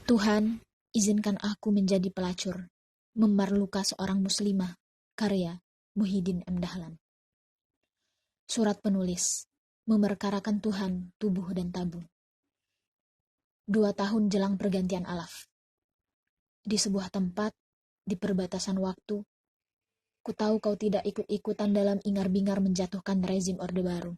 Tuhan, izinkan aku menjadi pelacur, memperluka seorang muslimah, karya Muhyiddin M. Dahlan. Surat penulis, memerkarakan Tuhan, tubuh dan tabu. 2 tahun jelang pergantian alaf. Di sebuah tempat, di perbatasan waktu, ku tahu kau tidak ikut-ikutan dalam ingar-bingar menjatuhkan rezim Orde Baru.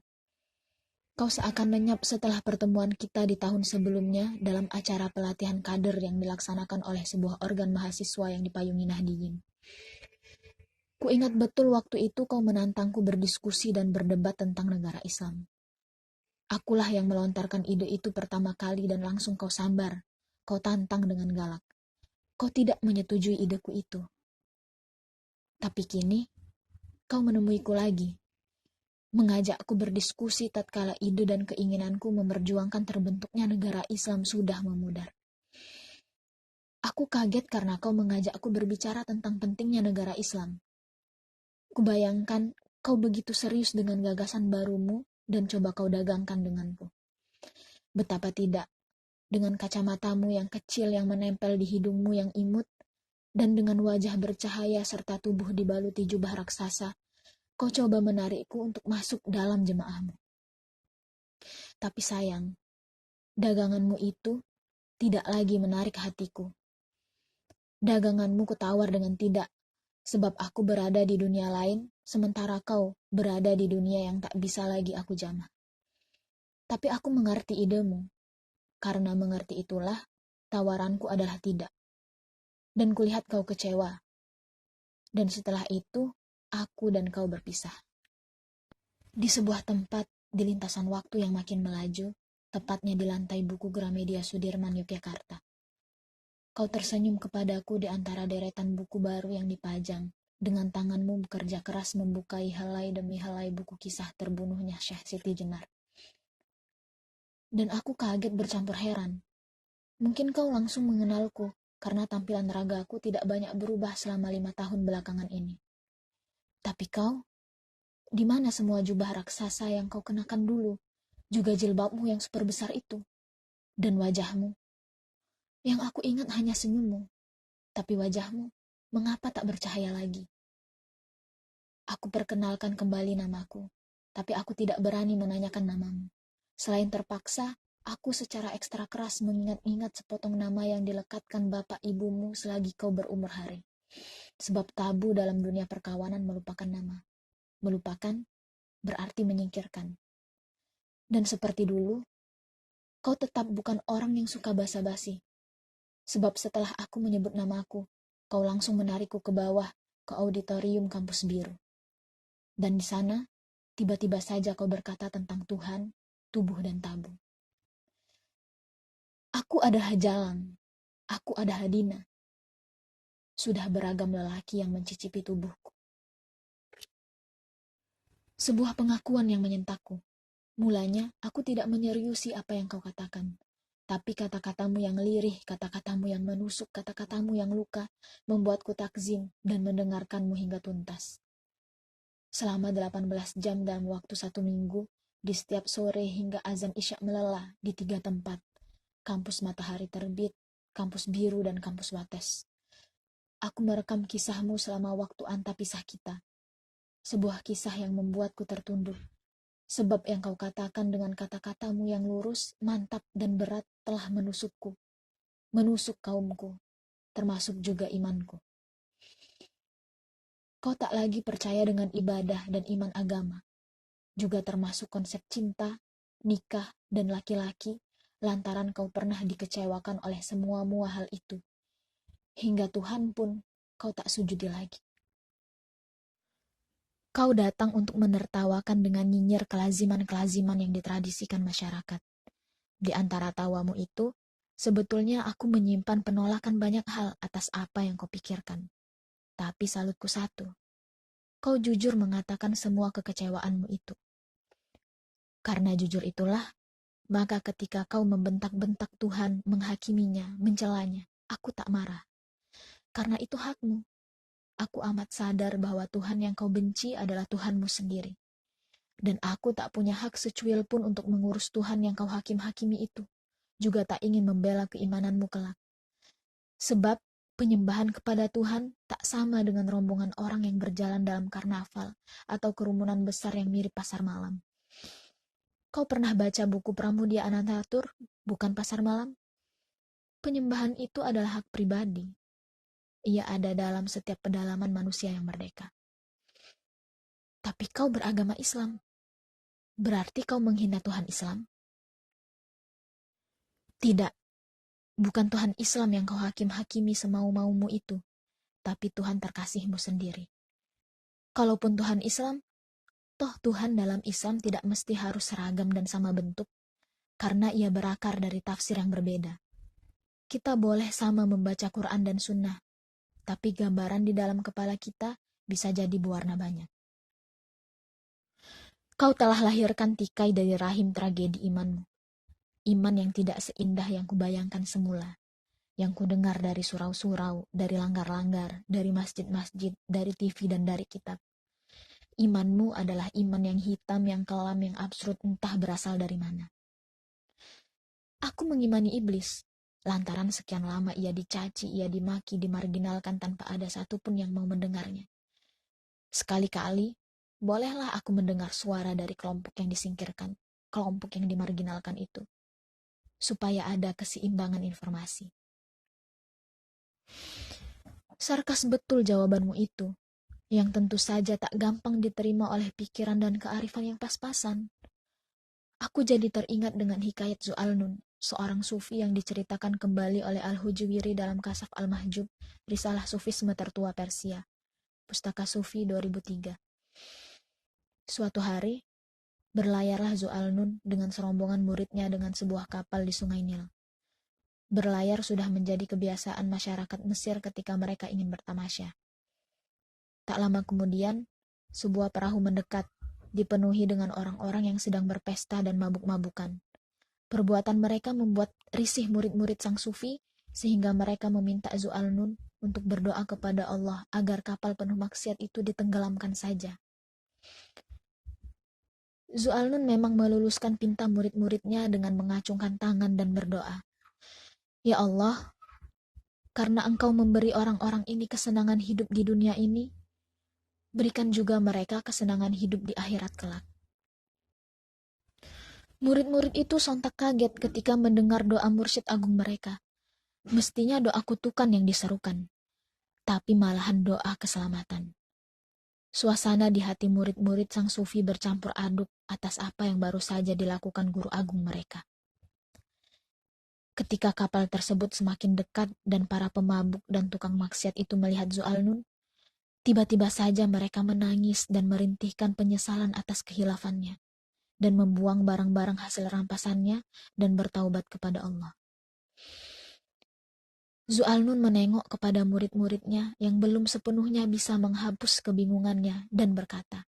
Kau seakan lenyap setelah pertemuan kita di tahun sebelumnya dalam acara pelatihan kader yang dilaksanakan oleh sebuah organ mahasiswa yang dipayungi Nahdiyin. Ku ingat betul waktu itu kau menantangku berdiskusi dan berdebat tentang negara Islam. Akulah yang melontarkan ide itu pertama kali dan langsung kau sambar. Kau tantang dengan galak. Kau tidak menyetujui ideku itu. Tapi kini, kau menemuiku lagi. Mengajakku berdiskusi tatkala ide dan keinginanku memperjuangkan terbentuknya negara Islam sudah memudar. Aku kaget karena kau mengajakku berbicara tentang pentingnya negara Islam. Kubayangkan kau begitu serius dengan gagasan barumu dan coba kau dagangkan denganku. Betapa tidak, dengan kacamatamu yang kecil yang menempel di hidungmu yang imut, dan dengan wajah bercahaya serta tubuh dibaluti jubah raksasa, kau coba menarikku untuk masuk dalam jemaahmu. Tapi sayang, daganganmu itu tidak lagi menarik hatiku. Daganganmu kutawar dengan tidak, sebab aku berada di dunia lain, sementara kau berada di dunia yang tak bisa lagi aku jamah. Tapi aku mengerti idemu, karena mengerti itulah tawaranku adalah tidak. Dan kulihat kau kecewa. Dan setelah itu, aku dan kau berpisah. Di sebuah tempat di lintasan waktu yang makin melaju, tepatnya di lantai buku Gramedia Sudirman, Yogyakarta. Kau tersenyum kepadaku di antara deretan buku baru yang dipajang, dengan tanganmu bekerja keras membukai helai demi helai buku kisah terbunuhnya Syekh Siti Jenar. Dan aku kaget bercampur heran. Mungkin kau langsung mengenalku, karena tampilan ragaku tidak banyak berubah selama 5 tahun belakangan ini. Tapi kau, di mana semua jubah raksasa yang kau kenakan dulu, juga jilbabmu yang super besar itu, dan wajahmu? Yang aku ingat hanya senyummu, tapi wajahmu, mengapa tak bercahaya lagi? Aku perkenalkan kembali namaku, tapi aku tidak berani menanyakan namamu. Selain terpaksa, aku secara ekstra keras mengingat-ingat sepotong nama yang dilekatkan bapak ibumu selagi kau berumur hari. Sebab tabu dalam dunia perkawanan melupakan nama. Melupakan berarti menyingkirkan. Dan seperti dulu, kau tetap bukan orang yang suka basa-basi. Sebab setelah aku menyebut namaku, kau langsung menarikku ke bawah ke auditorium kampus biru. Dan di sana, tiba-tiba saja kau berkata tentang Tuhan, tubuh dan tabu. Aku adalah Jalang, aku adalah Dina. Sudah beragam lelaki yang mencicipi tubuhku. Sebuah pengakuan yang menyentakku. Mulanya, aku tidak menyeriusi apa yang kau katakan. Tapi kata-katamu yang lirih, kata-katamu yang menusuk, kata-katamu yang luka, membuatku takzim dan mendengarkanmu hingga tuntas. Selama 18 jam dalam waktu 1 minggu, di setiap sore hingga azan isya melelah di 3 tempat. Kampus Matahari Terbit, Kampus Biru, dan Kampus Wates. Aku merekam kisahmu selama waktu anta pisah kita. Sebuah kisah yang membuatku tertunduk. Sebab yang kau katakan dengan kata-katamu yang lurus, mantap, dan berat telah menusukku. Menusuk kaumku, termasuk juga imanku. Kau tak lagi percaya dengan ibadah dan iman agama. Juga termasuk konsep cinta, nikah, dan laki-laki, lantaran kau pernah dikecewakan oleh semua hal itu. Hingga Tuhan pun kau tak sujudi lagi. Kau datang untuk menertawakan dengan nyinyir kelaziman-kelaziman yang ditradisikan masyarakat. Di antara tawamu itu, sebetulnya aku menyimpan penolakan banyak hal atas apa yang kau pikirkan. Tapi salutku satu, kau jujur mengatakan semua kekecewaanmu itu. Karena jujur itulah, maka ketika kau membentak-bentak Tuhan, menghakiminya, mencelanya, aku tak marah. Karena itu hakmu. Aku amat sadar bahwa Tuhan yang kau benci adalah Tuhanmu sendiri. Dan aku tak punya hak secuil pun untuk mengurus Tuhan yang kau hakim-hakimi itu. Juga tak ingin membela keimananmu kelak. Sebab penyembahan kepada Tuhan tak sama dengan rombongan orang yang berjalan dalam karnaval atau kerumunan besar yang mirip pasar malam. Kau pernah baca buku Pramudia Anantatur, bukan Pasar Malam? Penyembahan itu adalah hak pribadi. Ia ada dalam setiap pedalaman manusia yang merdeka. Tapi kau beragama Islam. Berarti kau menghina Tuhan Islam? Tidak, bukan Tuhan Islam yang kau hakim-hakimi semau-maumu itu, tapi Tuhan terkasihmu sendiri. Kalaupun Tuhan Islam, toh Tuhan dalam Islam tidak mesti harus seragam dan sama bentuk, karena ia berakar dari tafsir yang berbeda. Kita boleh sama membaca Quran dan Sunnah, tapi gambaran di dalam kepala kita bisa jadi berwarna banyak. Kau telah lahirkan tikai dari rahim tragedi imanmu. Iman yang tidak seindah yang kubayangkan semula. Yang kudengar dari surau-surau, dari langgar-langgar, dari masjid-masjid, dari TV dan dari kitab. Imanmu adalah iman yang hitam, yang kelam, yang absurd, entah berasal dari mana. Aku mengimani iblis, lantaran sekian lama ia dicaci, ia dimaki, dimarginalkan tanpa ada satupun yang mau mendengarnya. Sekali-kali, bolehlah aku mendengar suara dari kelompok yang disingkirkan, kelompok yang dimarginalkan itu, supaya ada keseimbangan informasi. Sarkas betul jawabanmu itu, yang tentu saja tak gampang diterima oleh pikiran dan kearifan yang pas-pasan. Aku jadi teringat dengan hikayat Zu'al-Nun, seorang sufi yang diceritakan kembali oleh Al-Hujwiri dalam Kasaf Al-Mahjub, risalah sufisme tertua Persia, Pustaka Sufi 2003. Suatu hari, berlayarlah Zu'al-Nun dengan serombongan muridnya dengan sebuah kapal di Sungai Nil. Berlayar sudah menjadi kebiasaan masyarakat Mesir ketika mereka ingin bertamasya. Tak lama kemudian, sebuah perahu mendekat, dipenuhi dengan orang-orang yang sedang berpesta dan mabuk-mabukan. Perbuatan mereka membuat risih murid-murid sang sufi, sehingga mereka meminta Zu'al-Nun untuk berdoa kepada Allah agar kapal penuh maksiat itu ditenggelamkan saja. Zu'al-Nun memang meluluskan pinta murid-muridnya dengan mengacungkan tangan dan berdoa. Ya Allah, karena Engkau memberi orang-orang ini kesenangan hidup di dunia ini, berikan juga mereka kesenangan hidup di akhirat kelak. Murid-murid itu sontak kaget ketika mendengar doa mursyid agung mereka. Mestinya doa kutukan yang diserukan, tapi malahan doa keselamatan. Suasana di hati murid-murid sang sufi bercampur aduk atas apa yang baru saja dilakukan guru agung mereka. Ketika kapal tersebut semakin dekat dan para pemabuk dan tukang maksiat itu melihat Zu'al-Nun, tiba-tiba saja mereka menangis dan merintihkan penyesalan atas kehilafannya, dan membuang barang-barang hasil rampasannya dan bertaubat kepada Allah. Zu'al-Nun menengok kepada murid-muridnya yang belum sepenuhnya bisa menghapus kebingungannya dan berkata,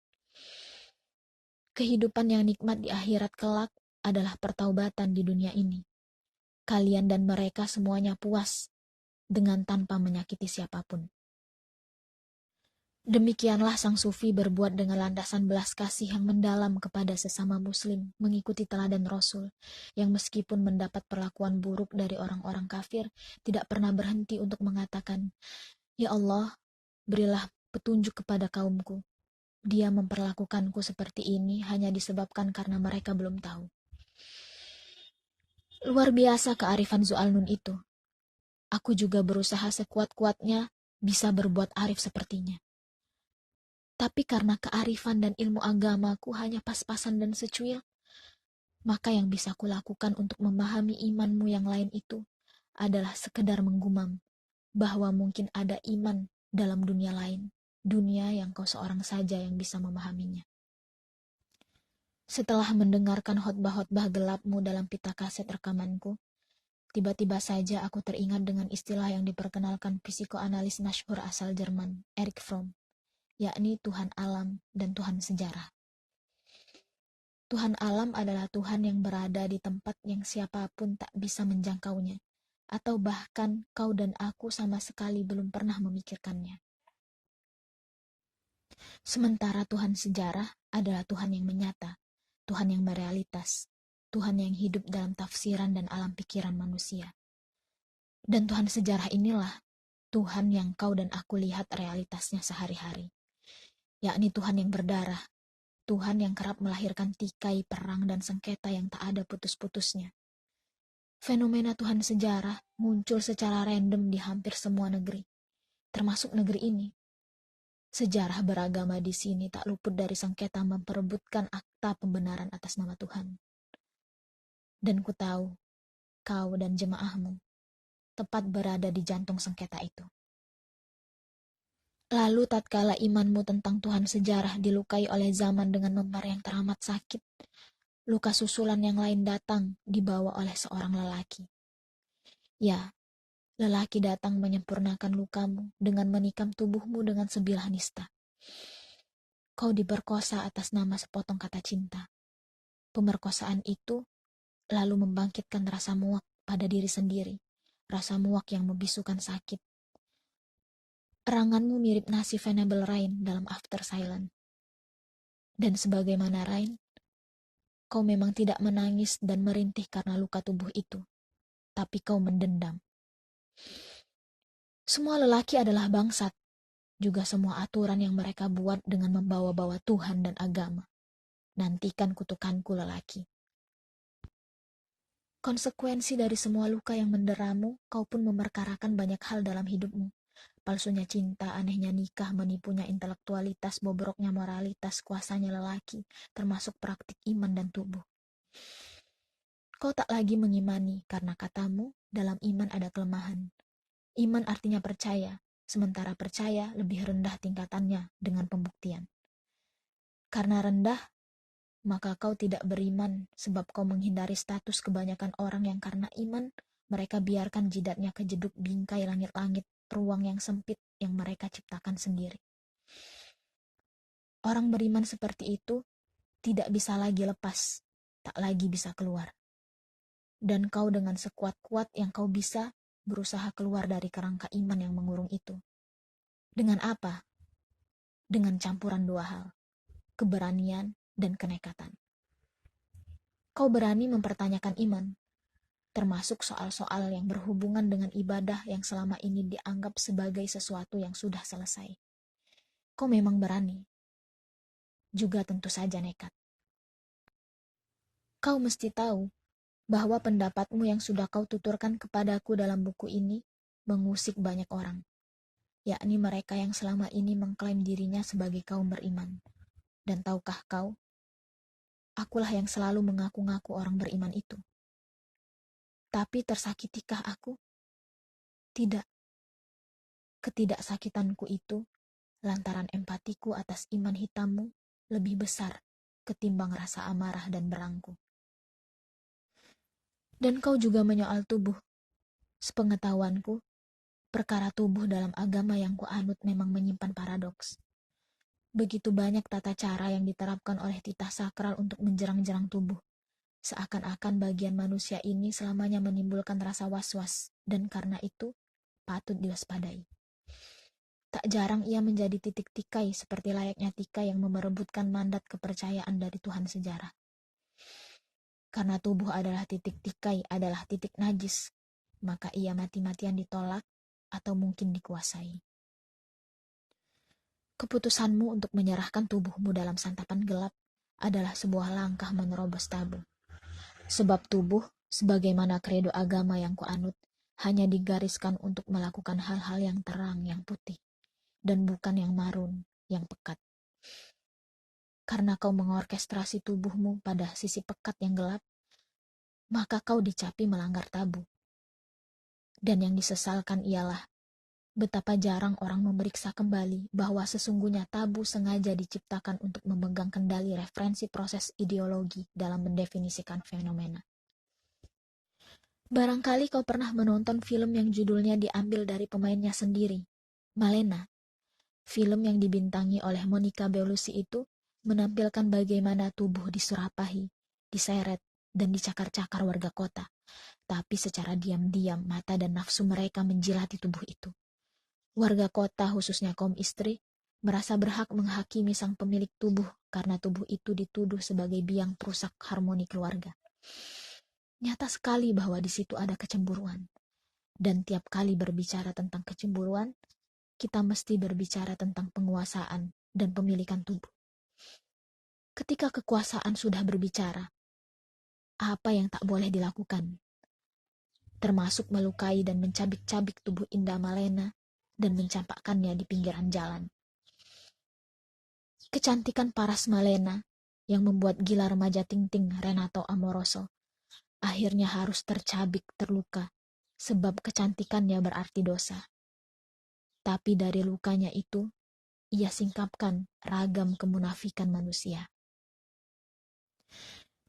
kehidupan yang nikmat di akhirat kelak adalah pertaubatan di dunia ini. Kalian dan mereka semuanya puas dengan tanpa menyakiti siapapun. Demikianlah sang sufi berbuat dengan landasan belas kasih yang mendalam kepada sesama muslim, mengikuti teladan Rasul, yang meskipun mendapat perlakuan buruk dari orang-orang kafir, tidak pernah berhenti untuk mengatakan, Ya Allah, berilah petunjuk kepada kaumku. Dia memperlakukanku seperti ini hanya disebabkan karena mereka belum tahu. Luar biasa kearifan Zu'al-Nun itu. Aku juga berusaha sekuat-kuatnya bisa berbuat arif sepertinya. Tapi karena kearifan dan ilmu agamaku hanya pas-pasan dan secuil, maka yang bisa kulakukan untuk memahami imanmu yang lain itu adalah sekedar menggumam bahwa mungkin ada iman dalam dunia lain, dunia yang kau seorang saja yang bisa memahaminya. Setelah mendengarkan khotbah-khotbah gelapmu dalam pita kaset rekamanku, tiba-tiba saja aku teringat dengan istilah yang diperkenalkan psikoanalis masyhur asal Jerman, Erich Fromm, yakni Tuhan alam dan Tuhan sejarah. Tuhan alam adalah Tuhan yang berada di tempat yang siapapun tak bisa menjangkaunya, atau bahkan kau dan aku sama sekali belum pernah memikirkannya. Sementara Tuhan sejarah adalah Tuhan yang menyata, Tuhan yang merealitas, Tuhan yang hidup dalam tafsiran dan alam pikiran manusia. Dan Tuhan sejarah inilah Tuhan yang kau dan aku lihat realitasnya sehari-hari, yakni Tuhan yang berdarah, Tuhan yang kerap melahirkan tikai, perang, dan sengketa yang tak ada putus-putusnya. Fenomena Tuhan sejarah muncul secara random di hampir semua negeri, termasuk negeri ini. Sejarah beragama di sini tak luput dari sengketa memperebutkan akta pembenaran atas nama Tuhan. Dan ku tahu, kau dan jemaahmu tepat berada di jantung sengketa itu. Lalu tatkala imanmu tentang Tuhan sejarah dilukai oleh zaman dengan memar yang teramat sakit, luka susulan yang lain datang dibawa oleh seorang lelaki. Ya, lelaki datang menyempurnakan lukamu dengan menikam tubuhmu dengan sebilah nista. Kau diperkosa atas nama sepotong kata cinta. Pemerkosaan itu lalu membangkitkan rasa muak pada diri sendiri, rasa muak yang membisukan sakit. Eranganmu mirip nasi Venable Rain dalam After Silent. Dan sebagaimana Rain, kau memang tidak menangis dan merintih karena luka tubuh itu, tapi kau mendendam. Semua lelaki adalah bangsat, juga semua aturan yang mereka buat dengan membawa-bawa Tuhan dan agama. Nantikan kutukanku lelaki. Konsekuensi dari semua luka yang menderamu, kau pun memerkarakan banyak hal dalam hidupmu. Palsunya cinta, anehnya nikah, menipunya intelektualitas, bobroknya moralitas, kuasanya lelaki, termasuk praktik iman dan tubuh. Kau tak lagi mengimani karena katamu dalam iman ada kelemahan. Iman artinya percaya, sementara percaya lebih rendah tingkatannya dengan pembuktian. Karena rendah, maka kau tidak beriman sebab kau menghindari status kebanyakan orang yang karena iman, mereka biarkan jidatnya kejeduk bingkai langit-langit, ruang yang sempit yang mereka ciptakan sendiri. Orang beriman seperti itu tidak bisa lagi lepas, tak lagi bisa keluar. Dan kau dengan sekuat-kuat yang kau bisa, berusaha keluar dari kerangka iman yang mengurung itu. Dengan apa? Dengan campuran dua hal, keberanian dan kenekatan. Kau berani mempertanyakan iman, termasuk soal-soal yang berhubungan dengan ibadah yang selama ini dianggap sebagai sesuatu yang sudah selesai. Kau memang berani, juga tentu saja nekat. Kau mesti tahu bahwa pendapatmu yang sudah kau tuturkan kepadaku dalam buku ini mengusik banyak orang, yakni mereka yang selama ini mengklaim dirinya sebagai kaum beriman. Dan tahukah kau, akulah yang selalu mengaku-ngaku orang beriman itu. Tapi tersakitikah aku? Tidak. Ketidaksakitanku itu lantaran empatiku atas iman hitammu lebih besar ketimbang rasa amarah dan berangku. Dan kau juga menyoal tubuh. Sepengetahuanku, perkara tubuh dalam agama yang kuanut memang menyimpan paradoks. Begitu banyak tata cara yang diterapkan oleh titah sakral untuk menjerang-jerang tubuh. Seakan-akan bagian manusia ini selamanya menimbulkan rasa was-was, dan karena itu patut diwaspadai. Tak jarang ia menjadi titik tikai seperti layaknya tikai yang memerebutkan mandat kepercayaan dari Tuhan sejarah. Karena tubuh adalah titik tikai, adalah titik najis, maka ia mati-matian ditolak atau mungkin dikuasai. Keputusanmu untuk menyerahkan tubuhmu dalam santapan gelap adalah sebuah langkah menerobos tabu. Sebab tubuh, sebagaimana kredo agama yang kuanut, hanya digariskan untuk melakukan hal-hal yang terang, yang putih, dan bukan yang marun, yang pekat. Karena kau mengorkestrasi tubuhmu pada sisi pekat yang gelap, maka kau dicapi melanggar tabu. Dan yang disesalkan ialah betapa jarang orang memeriksa kembali bahwa sesungguhnya tabu sengaja diciptakan untuk memegang kendali referensi proses ideologi dalam mendefinisikan fenomena. Barangkali kau pernah menonton film yang judulnya diambil dari pemainnya sendiri, Malena. Film yang dibintangi oleh Monica Bellucci itu menampilkan bagaimana tubuh disurapahi, diseret, dan dicakar-cakar warga kota. Tapi secara diam-diam mata dan nafsu mereka menjilati tubuh itu. Warga kota, khususnya kaum istri, merasa berhak menghakimi sang pemilik tubuh karena tubuh itu dituduh sebagai biang perusak harmoni keluarga. Nyata sekali bahwa di situ ada kecemburuan. Dan tiap kali berbicara tentang kecemburuan, kita mesti berbicara tentang penguasaan dan pemilikan tubuh. Ketika kekuasaan sudah berbicara, apa yang tak boleh dilakukan? Termasuk melukai dan mencabik-cabik tubuh Indah Malena dan mencampakkannya di pinggiran jalan. Kecantikan paras Malena yang membuat gila remaja ting-ting Renato Amoroso akhirnya harus tercabik terluka sebab kecantikannya berarti dosa. Tapi dari lukanya itu, ia singkapkan ragam kemunafikan manusia.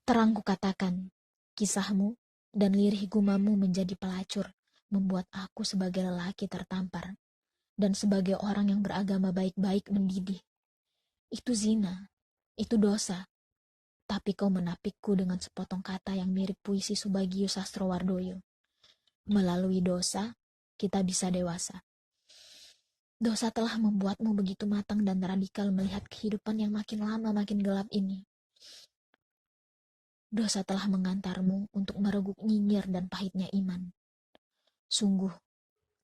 Terang kukatakan, kisahmu dan lirih gumamu menjadi pelacur, membuat aku sebagai lelaki tertampar, dan sebagai orang yang beragama baik-baik mendidih. Itu zina, itu dosa. Tapi kau menapikku dengan sepotong kata yang mirip puisi Subagio Sastrowardoyo. Melalui dosa, kita bisa dewasa. Dosa telah membuatmu begitu matang dan radikal melihat kehidupan yang makin lama makin gelap ini. Dosa telah mengantarmu untuk mereguk nyinyir dan pahitnya iman. Sungguh,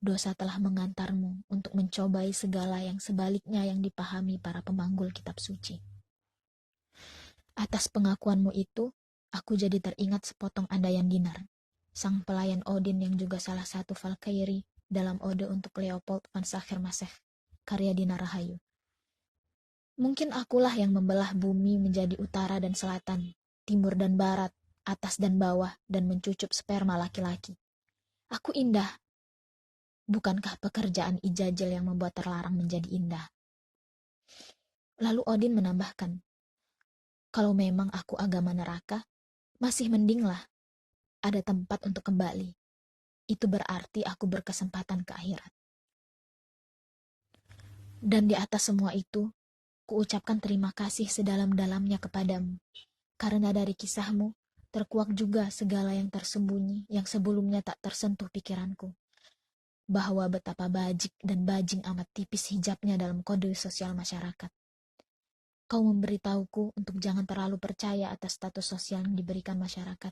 dosa telah mengantarmu untuk mencobai segala yang sebaliknya yang dipahami para pemanggul kitab suci. Atas pengakuanmu itu, aku jadi teringat sepotong andaian Dinar, sang pelayan Odin yang juga salah satu Valkyrie dalam ode untuk Leopold van Sacher-Masoch, karya Dinar Rahayu. Mungkin akulah yang membelah bumi menjadi utara dan selatan, timur dan barat, atas dan bawah, dan mencucup sperma laki-laki. Aku indah. Bukankah pekerjaan ijajil yang membuat terlarang menjadi indah? Lalu Odin menambahkan, kalau memang aku agama neraka, masih mendinglah ada tempat untuk kembali. Itu berarti aku berkesempatan ke akhirat. Dan di atas semua itu, kuucapkan terima kasih sedalam-dalamnya kepadamu. Karena dari kisahmu, terkuak juga segala yang tersembunyi yang sebelumnya tak tersentuh pikiranku. Bahwa betapa bajik dan bajing amat tipis hijabnya dalam kode sosial masyarakat. Kau memberitahuku untuk jangan terlalu percaya atas status sosial yang diberikan masyarakat.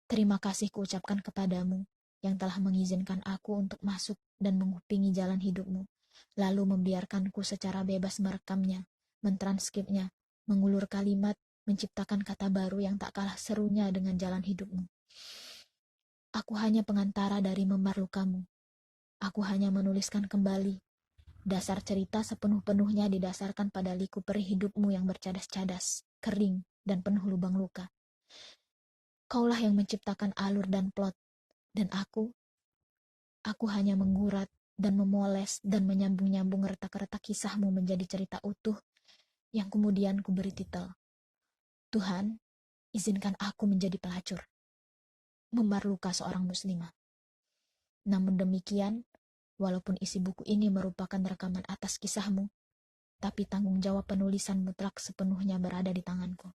Terima kasih kuucapkan kepadamu yang telah mengizinkan aku untuk masuk dan mengupingi jalan hidupmu, lalu membiarkanku secara bebas merekamnya, mentranskripnya, mengulur kalimat, menciptakan kata baru yang tak kalah serunya dengan jalan hidupmu. Aku hanya pengantara dari memar lukamu. Aku hanya menuliskan kembali. Dasar cerita sepenuh-penuhnya didasarkan pada liku perih hidupmu yang bercadas-cadas, kering, dan penuh lubang luka. Kaulah yang menciptakan alur dan plot, dan aku hanya menggurat dan memoles dan menyambung-nyambung retak-retak kisahmu menjadi cerita utuh yang kemudian kuberi titel. Tuhan, izinkan aku menjadi pelacur, memar luka seorang muslimah. Namun demikian, walaupun isi buku ini merupakan rekaman atas kisahmu, tapi tanggung jawab penulisan mutlak sepenuhnya berada di tanganku.